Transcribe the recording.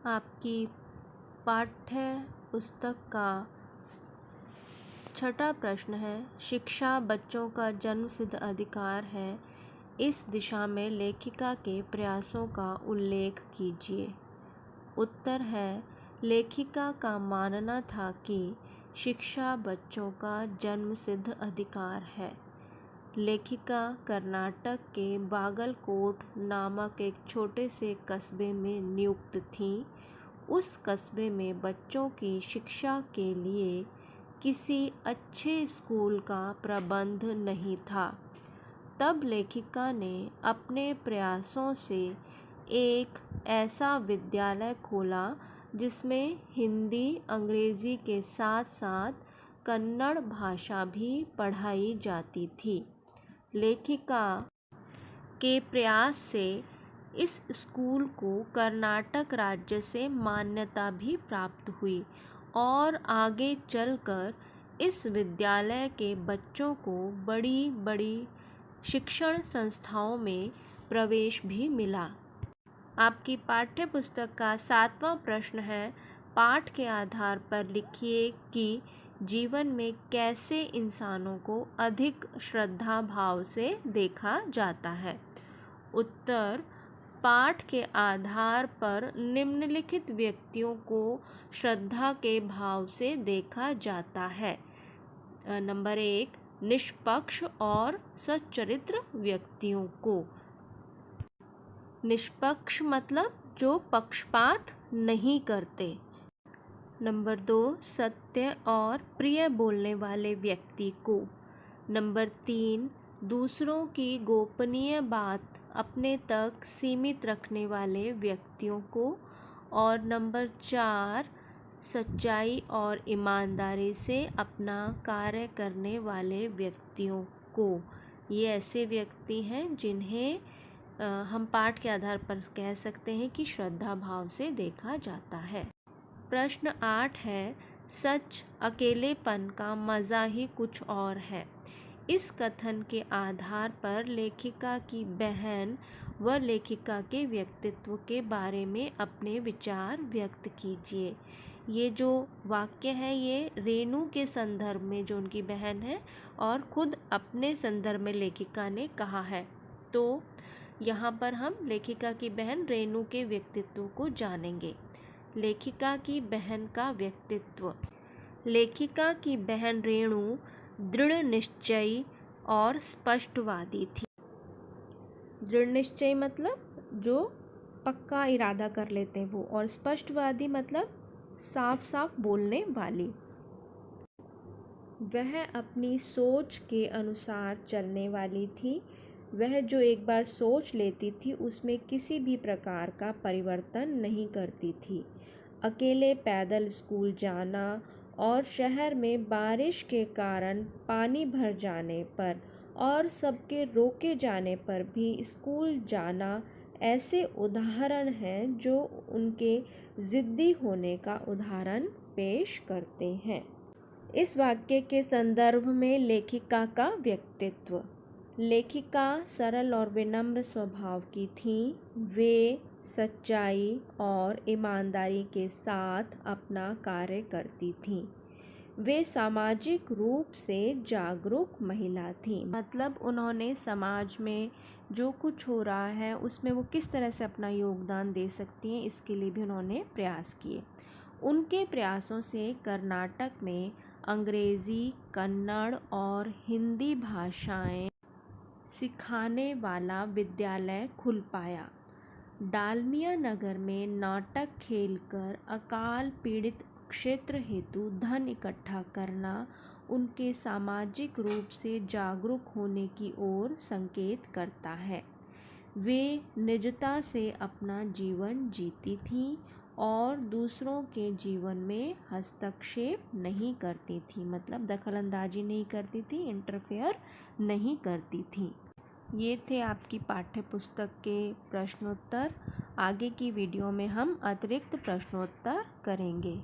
आपकी पाठ्य पुस्तक का छठा प्रश्न है, शिक्षा बच्चों का जन्मसिद्ध अधिकार है। इस दिशा में लेखिका के प्रयासों का उल्लेख कीजिए। उत्तर है, लेखिका का मानना था कि शिक्षा बच्चों का जन्मसिद्ध अधिकार है। लेखिका कर्नाटक के बागलकोट नामक एक छोटे से कस्बे में नियुक्त थीं। उस कस्बे में बच्चों की शिक्षा के लिए किसी अच्छे स्कूल का प्रबंध नहीं था। तब लेखिका ने अपने प्रयासों से एक ऐसा विद्यालय खोला जिसमें हिंदी अंग्रेजी के साथ साथ कन्नड़ भाषा भी पढ़ाई जाती थी। लेखिका के प्रयास से इस स्कूल को कर्नाटक राज्य से मान्यता भी प्राप्त हुई और आगे चलकर इस विद्यालय के बच्चों को बड़ी बड़ी शिक्षण संस्थाओं में प्रवेश भी मिला। आपकी पाठ्य पुस्तक का 7वां प्रश्न है, पाठ के आधार पर लिखिए कि जीवन में कैसे इंसानों को अधिक श्रद्धा भाव से देखा जाता है। उत्तर, पाठ के आधार पर निम्नलिखित व्यक्तियों को श्रद्धा के भाव से देखा जाता है। नंबर 1, निष्पक्ष और सच्चरित्र व्यक्तियों को। निष्पक्ष मतलब जो पक्षपात नहीं करते। नंबर 2, सत्य और प्रिय बोलने वाले व्यक्ति को। नंबर 3, दूसरों की गोपनीय बात अपने तक सीमित रखने वाले व्यक्तियों को। और नंबर 4, सच्चाई और ईमानदारी से अपना कार्य करने वाले व्यक्तियों को। ये ऐसे व्यक्ति हैं जिन्हें हम पाठ के आधार पर कह सकते हैं कि श्रद्धा भाव से देखा जाता है। प्रश्न 8 है, सच अकेलेपन का मज़ा ही कुछ और है। इस कथन के आधार पर लेखिका की बहन व लेखिका के व्यक्तित्व के बारे में अपने विचार व्यक्त कीजिए। ये जो वाक्य है ये रेणु के संदर्भ में जो उनकी बहन है और खुद अपने संदर्भ में लेखिका ने कहा है। तो यहाँ पर हम लेखिका की बहन रेणु के व्यक्तित्व को जानेंगे। लेखिका की बहन का व्यक्तित्व। लेखिका की बहन रेणु दृढ़ निश्चयी और स्पष्टवादी थी। दृढ़ निश्चयी मतलब जो पक्का इरादा कर लेते हैं वो, और स्पष्टवादी मतलब साफ साफ बोलने वाली। वह अपनी सोच के अनुसार चलने वाली थी। वह जो एक बार सोच लेती थी उसमें किसी भी प्रकार का परिवर्तन नहीं करती थी। अकेले पैदल स्कूल जाना और शहर में बारिश के कारण पानी भर जाने पर और सबके रोके जाने पर भी स्कूल जाना ऐसे उदाहरण हैं जो उनके ज़िद्दी होने का उदाहरण पेश करते हैं। इस वाक्य के संदर्भ में लेखिका का व्यक्तित्व। लेखिका सरल और विनम्र स्वभाव की थीं। वे सच्चाई और ईमानदारी के साथ अपना कार्य करती थीं। वे सामाजिक रूप से जागरूक महिला थीं, मतलब उन्होंने समाज में जो कुछ हो रहा है उसमें वो किस तरह से अपना योगदान दे सकती हैं इसके लिए भी उन्होंने प्रयास किए। उनके प्रयासों से कर्नाटक में अंग्रेज़ी, कन्नड़ और हिंदी भाषाएं सिखाने वाला विद्यालय खुल पाया। डालमिया नगर में नाटक खेलकर अकाल पीड़ित क्षेत्र हेतु धन इकट्ठा करना उनके सामाजिक रूप से जागरूक होने की ओर संकेत करता है। वे निजता से अपना जीवन जीती थीं और दूसरों के जीवन में हस्तक्षेप नहीं करती थी, मतलब दखलंदाजी नहीं करती थी, इंटरफेयर नहीं करती थी। ये थे आपकी पाठ्य पुस्तक के प्रश्नोत्तर। आगे की वीडियो में हम अतिरिक्त प्रश्नोत्तर करेंगे।